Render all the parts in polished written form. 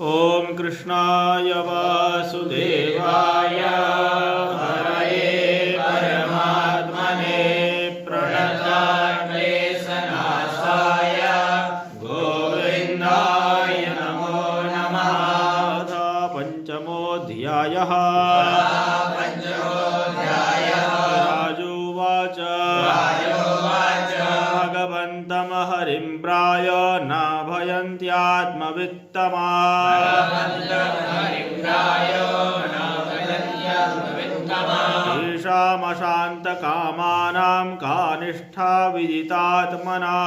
ओम कृष्णाय वासुदेवाय हरये परमात्मने प्रणतक्लेशनाशाय गोविन्दाय नमो नमः। अथ पंचमोऽध्यायः। राजुवाच भगवन्तं हरिं प्राय न भयन्त्यात्मवित्तमा। येषामशान्तकामानां का निष्ठा विदितात्मना।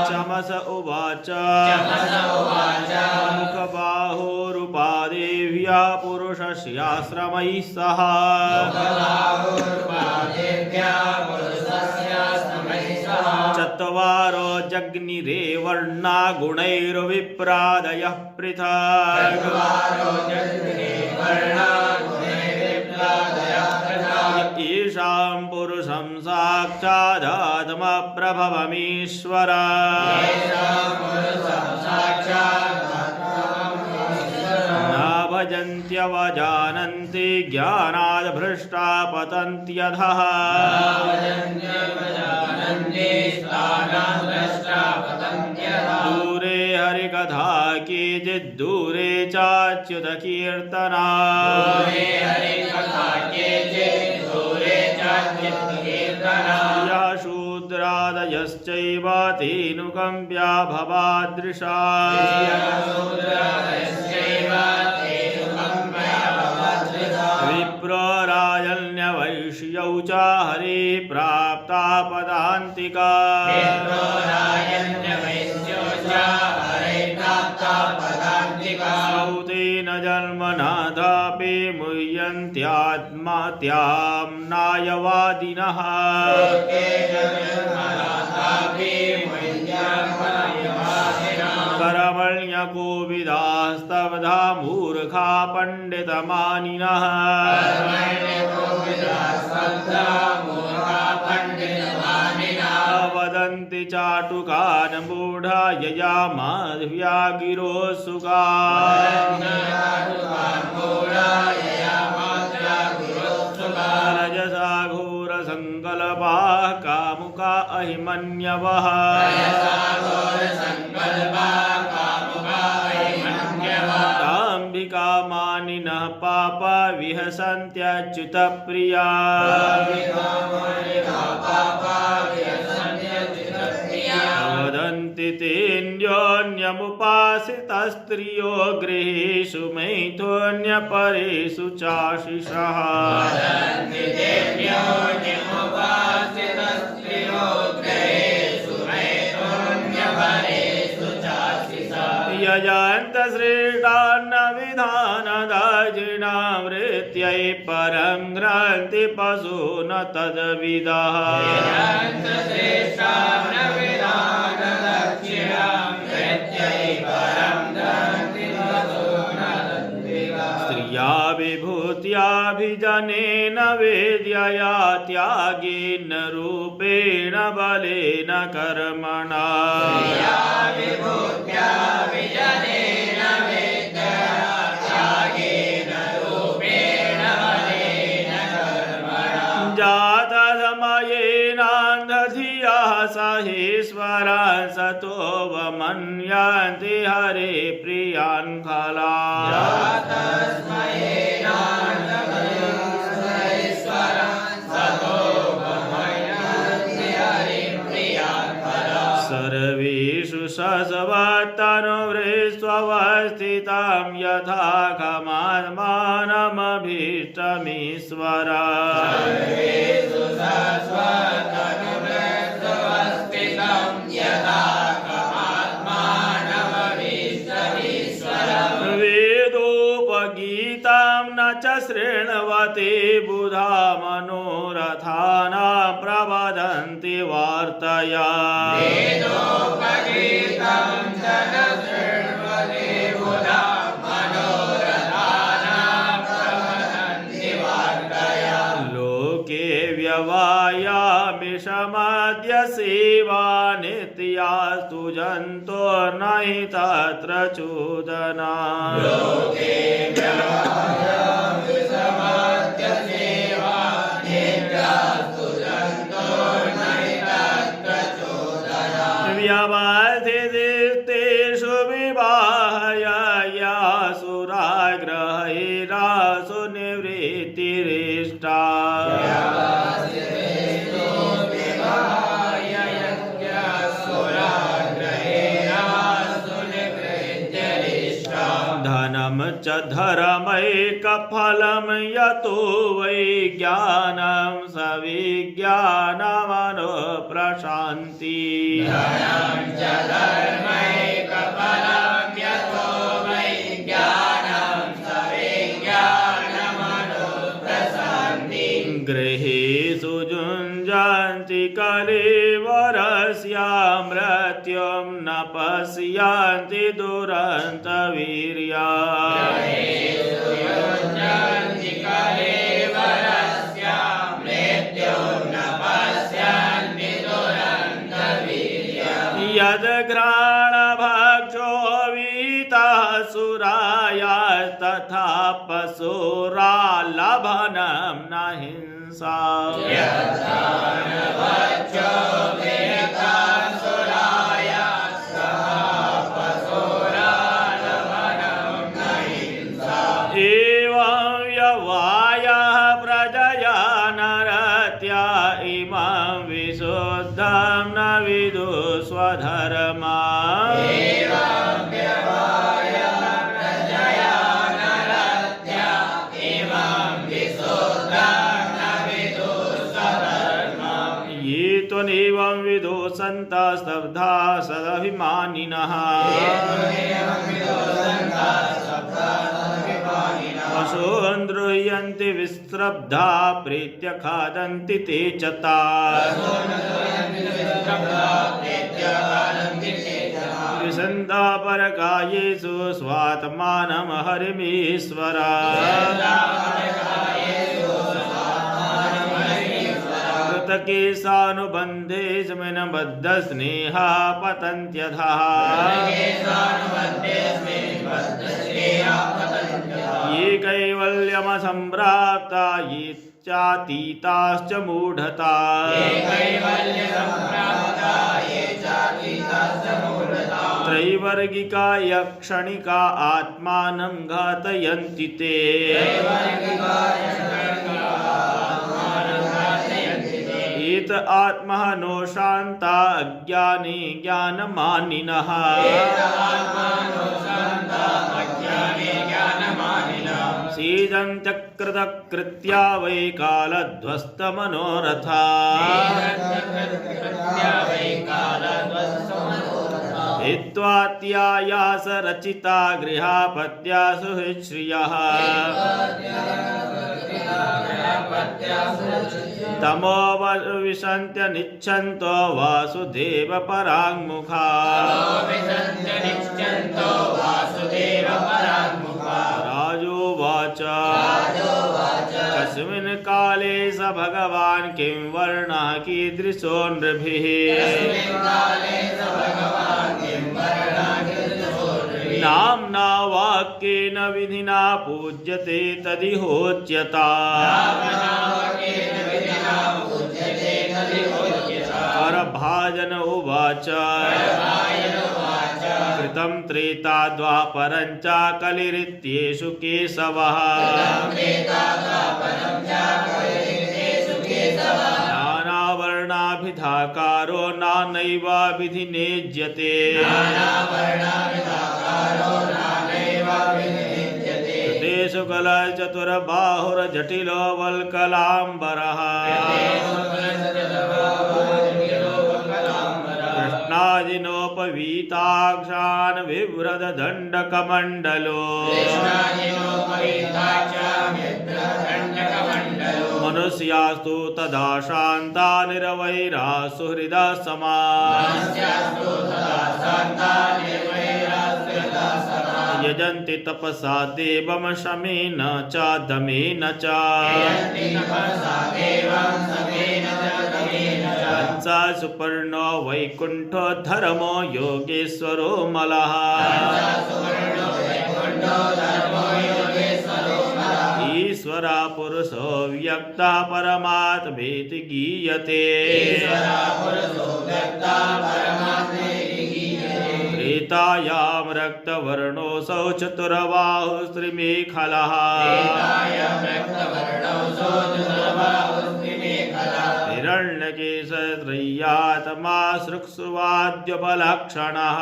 चमस उवाच मुखबाहुरुपादेव्या पुरुषस्याश्रमैः सह। चत्वारो जग्निरे वर्णा गुणैर्विप्रादयः पृथक्। येषां पुरुषं साक्षादात्मप्रभवमीश्वर। न भजन्त्यवजानन्ति ज्ञानाद् भ्रष्टा पतन्त्यधः। दूरे हरिकथा केचिद्दूरे चाच्युतकीर्तना। यः शूद्रादयश्चैव तेऽनुकम्प्या भवादृशा। विप्रोराजन्यवैश्यौ च हरे प्राप्ता पदान्तिका। तेन जन्मनाथापि मुह्यन्त्यात्महत्यां नायवादिनः। कर्मण्यकोविदास्तब्धा मूर्खा पण्डितमानिनः। वदन्ति चाटुकान् मूढा यया माध्व्या गिरो सुखा। रजसा घोरसङ्कल्पाः कामुका अहिमन्यवः। दाम्भिका मानिनः पापा विहसन्त्यच्युतप्रिया। वदन्ति तेऽन्योन्यमुपासितस्त्रियो गृहेषु मैथुन्यपरेषु चाशिषः। यजन्तश्रेष्ठान्न विधानदाजिनावृत्यै परं ग्रन्थि पशो न तद्विदः। स्त्रिया विभूत्याभिजनेन वेद्यया त्यागेन रूपेण बलेन कर्मणा। जातसमयेनान्धधियः सहेश्वरान् सतो वमन्यन्ति हरे प्रियान् खलान्। सर्वेषु सस्वतनुवृष्वस्थितां यथा खमात्मानमभीष्टमीश्वर। वेदोपगीतां न च शृण्वते बुधा मनोरथानां प्रवदन्ति वार्तया। लोके व्यवायामि समाद्य सेवा नित्यास्तु जन्तोर्नहि तत्र चूदना व्यवस्थितेषु विवाहय यासुराग्रहैरासु निवृत्तिरिष्टा धनं च धर्मैकफलं यतो वै ज्ञानं स विज्ञानमनुप्रशान्ति गृहेषु जुञ्जन्ति कलेवरस्य मृत्युं न पश्यन्ति दुरन्तवीर्या यद्घ्राणभक्षो वीतः सुरायास्तथा पशुरा लभनं न हिंसा एवं यवायः प्रजया नरत्या इमं विशुद्धं न विदु स्वधर्मा ये त्वनेवं विदो सन्तः स्तब्धा सदभिमानिनः पशून् द्रुह्यन्ति विस्रब्धा प्रीत्य खादन्ति ते च ताः विसन्धा परकायेषु स्वात्मानं हरिमीश्वरा कृतकेशानुबन्धे स्मिन् बद्धस्नेहा पतन्त्यधः ये कैवल्यमसम्प्राप्ता ये चातीताश्च मूढता त्रैवर्गिका यक्षणिका आत्मानं घातयन्ति ते इत आत्मनो शान्ता अज्ञानी ज्ञानमानिनः सीदन्त्यकृतकृत्या वै कालध्वस्तमनोरथा हित्वात्यायास रचिता गृहापत्यासु श्रियः तमो विशन्त्यनिच्छन्तो वासुदेव पराङ्मुखा राजोवाच कस्मिन् काले स भगवान् किं वर्णः कीदृशो नृभिः नाम्ना वाक्येन विधिना पूज्यते तदिहोच्यता करभाजन उवाच कृतं त्रेता द्वापरं च कलिरित्येषु केशवः नानावर्णाभिधाकारो नानैव विधिनेज्यते कृतेषु कलचतुर्बाहुर्जटिलो वल्कलाम्बरः कृष्णाजिनोपवीताक्षान् बिभ्रददण्डकमण्डलो मनुष्यास्तु तदा शान्ता निरवैरा सुहृदः समा यजन्ति तपसा देवं शमेन च दमेन च कंसा सुपर्णो वैकुंठो धर्मो योगेश्वरो मलः ईश्वरा पुरुषो व्यक्ता परमात्मेति गीयते त्रेतायां रक्तवर्णोऽसौ चतुर्बाहुः श्रीमेखलः हिरण्यकेशत्रय्यात्मा सृक्सुवाद्योपलक्षणः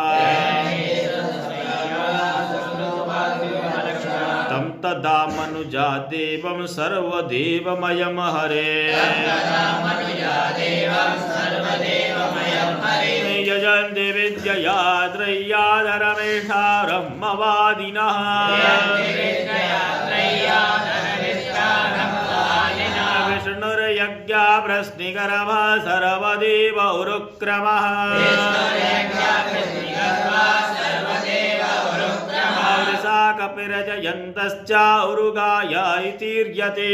तं तदा मनुजा देवं सर्वदेवमयं हरे यजन्ति विद्यया त्रय्याधरमेषा ब्रह्मवादिनः विष्णुर्यज्ञा प्रश्निकरमः सर्वदेवौरुक्रमः कपिरजयन्तश्च उरुगाय इतीर्यते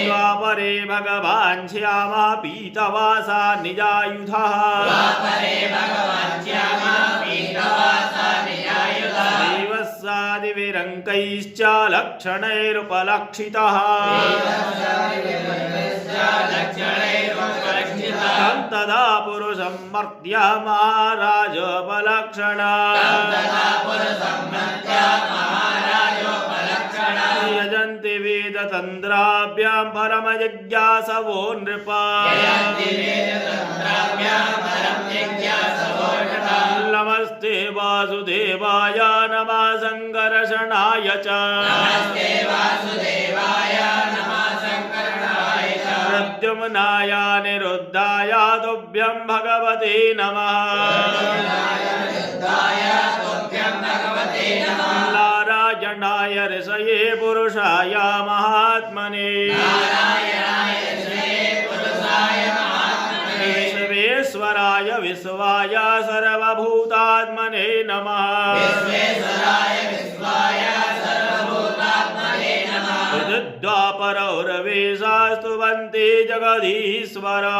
द्वापरे भगवान् श्यामः पीतवासा निजायुधः देवस्यादिविरङ्कैश्च लक्षणैरुपलक्षितः तं तदा पुरुषं मर्त्य महाराजोपलक्षणा यजन्ति वेदतन्द्राभ्यां परमजिज्ञासवो नृपा नमस्ते वासुदेवाय नमः सङ्कर्षणाय च प्रद्युम्नाय निरुद्धाय तुभ्यं भगवते नमः नारायणाय ऋषये पुरुषाय महात्मने विश्वेश्वराय विश्वाय सर्वभूतात्मने नमः द्वापरौरवेशास्तुवन्ति जगदीश्वरा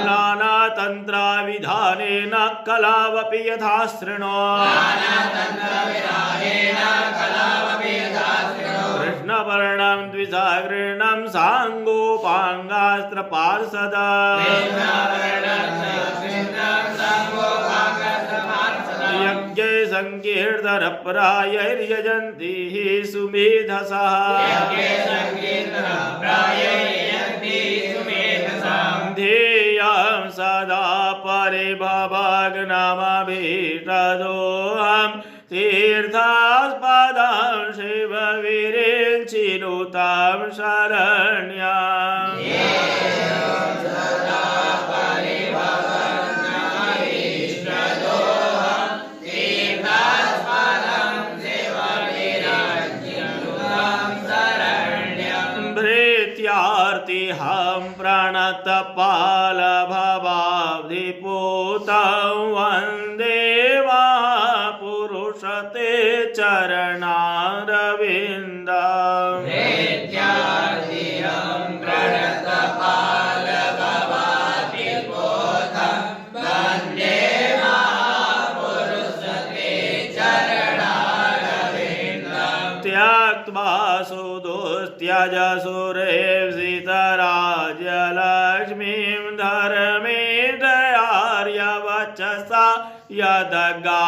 नानातन्त्राविधानेन कलावपि यथा शृणु कृष्णवर्णं द्विजागृणं साङ्गोपाङ्गास्त्रपार्षदा यज्ञे संकीर्तनप्रायैर्यजन्ति सुमेधसः ध्येयं सदा परिभवाग्नमभीष्टदोहं तीर्थास्पदं शिवविरिञ्चिनुतां शरण्याम् हम प्रणतपालभवाब्धिपूतं वन्दे महापुरुष ते चरणारविन्दम् त्यक्त्वा सुदुस्त्यज सुरेप्सितराज्यलक्ष्मीं धर्मेन्द्रयार्यवचसा यदगादरण्या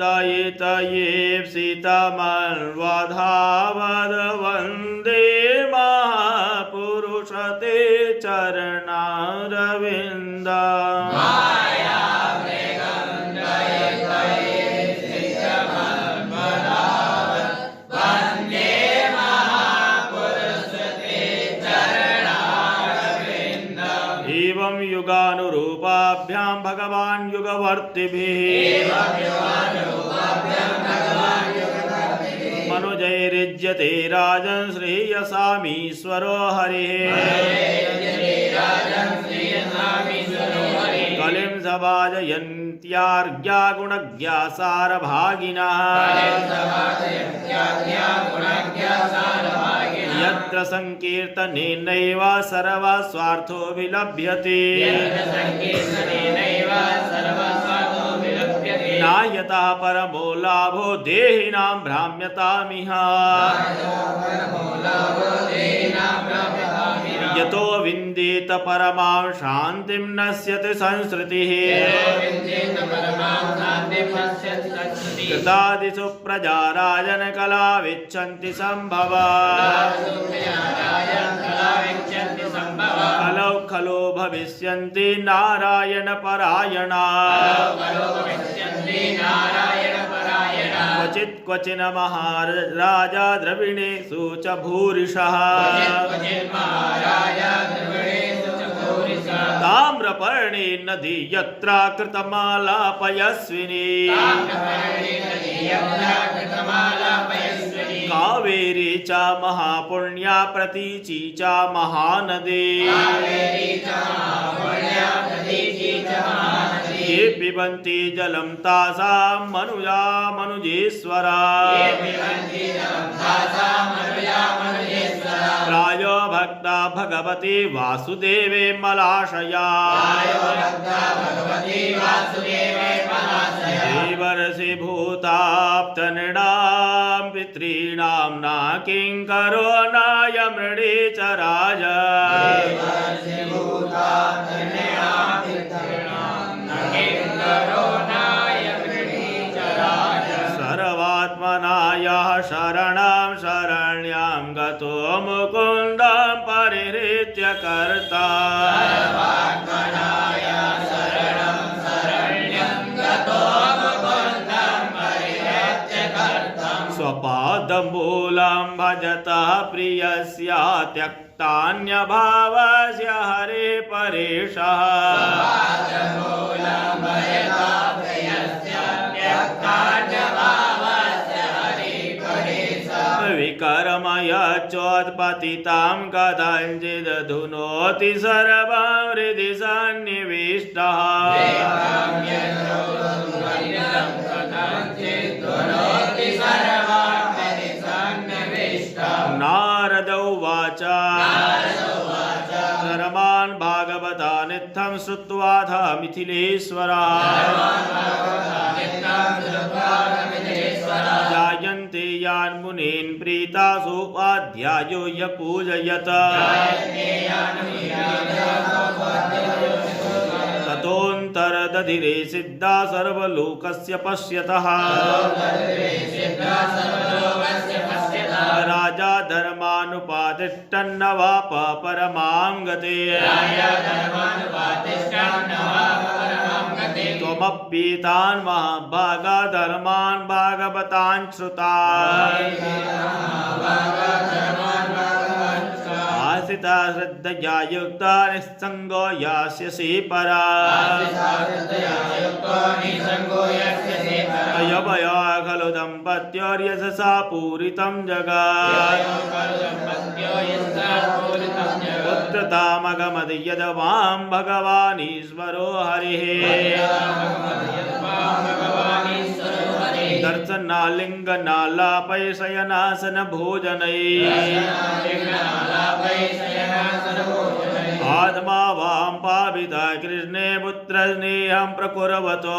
दयितयेप्सितमन्वधावद वन्दे महापुरुष ते चरणारविन्दम् एवं युगानुरूपाभ्यां भगवान् युगवर्तिभिः मनुजैर्युज्यते राजन् श्रेयसामीश्वरो हरिः कलिं सभाजयन्त्यार्घ्या गुणज्ञा सारभागिनः यत्र संकीर्तनेनैव सर्वस्वार्थो विलभ्यते नायतः परमो लाभो देहिनां भ्राम्यतामिह यतो विन्देत परमां शान्तिं नश्यति संसृतिः कृतादिषु प्रजा राजनकला विच्छन्ति सम्भवा कलौ खलो भविष्यन्ति नारायणपरायणा क्वचित् क्वचिन् महाराजा द्रविणेषु च भूरिशः ताम्रपर्णे नदी यत्र कृतमालापयस्विनी कावेरी च महापुण्या प्रतीची च महानदी ये पिबन्ति जलं तासां मनुजा मनुजेश्वरा प्रायो भक्ता भगवती वासुदेवे मलाशया देवर्षि भूताप्तनृणां पितॄणां न किङ्करो नाय मृडे च राज सर्वात्मनायः शरणं शरण्यां गतो मुकुन्दं परिहृत्य कर्ता स्वपादमूलं भजतः प्रियस्य त्यक्तान्यभावस्य हरे परेशः विकर्मयच्चोत्पतितां कथञ्चिदधुनोति सर्वं हृदि सन्निविष्टः नारद उवाच धर्मान् भागवतानित्थं श्रुत्वाथ मिथिलेश्वरा जायन्ते यान् मुनीन् प्रीतासु स्वाध्यायो य पूजयत ततोऽन्तर्दधिरे सिद्धा सर्वलोकस्य पश्यतः राजा धर्मानुपातिष्ठन्नवाप परमां गते त्वमप्येतान् महाभागा धर्मान् भागवतान् श्रुतान् आसिता श्रद्धया युक्ता निस्सङ्गो यास्यसि परा अयभया खलु दम्पत्योर्यशसा पूरितं जगत् पुत्रतामगमति यद्वां भगवानीश्वरो हरिः दर्शनालिङ्गनालापै शयनासन भोजनैः आत्मा वां पाविता कृष्णे पुत्रस्नेहं प्रकुर्वतो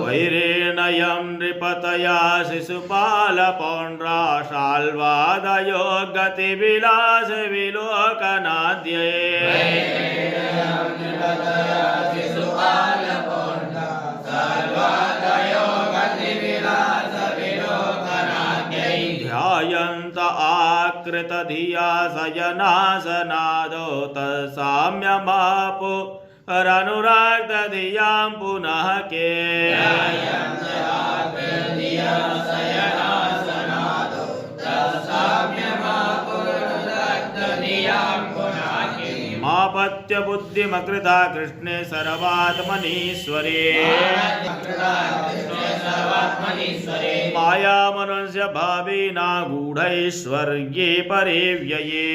वैरेणयं नृपतया शिशुपालपौण्ड्रा शाल्वादयो गतिविलासविलोकनाद्ये ध्यायन्त आकृतधिया शयनासनादो तत्साम्यमापु रनुराग्धधियां पुनः के मापत्य बुद्ध बुद्धिमकृता कृष्णे सर्वात्मनीश्वरे माया मनुष्य भावेना गूढैश्वर्ये परे व्यये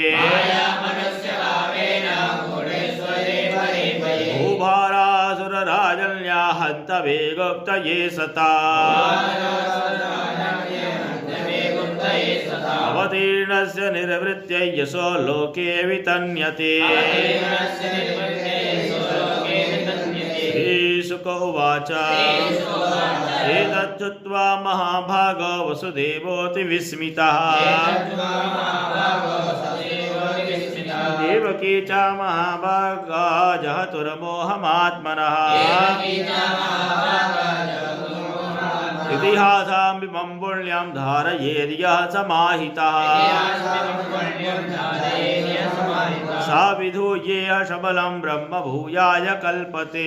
भूभारासुरराजन्या हन्तवे गुप्तये सता अवतीर्णस्य निर्वृत्यै यशो लोके वितन्यते श्रीशुक उवाच एतच्छ्रुत्वा महाभागो वसुदेवोऽति विस्मितः देवकी च महाभागा जहतुर्मोहमात्मनः इतिहासामिमं पुण्यं धारयेद्यः समाहितः सा विधूयेय सबलं ब्रह्म भूयाय कल्पते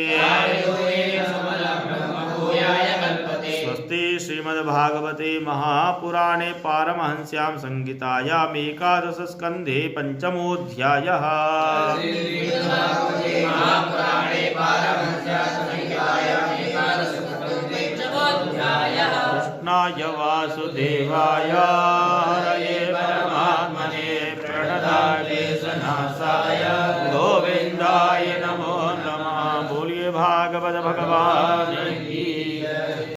स्वस्ति श्रीमद्भागवते महापुराणे पारमहंस्यां संहितायाम् एकादशस्कन्धे पञ्चमोऽध्यायः। कृष्णाय वासुदेवाय हरये परमात्मने प्रणताक्लेशनाशाय गोविन्दाय नमो नमः। बोलिए भागवत भगवान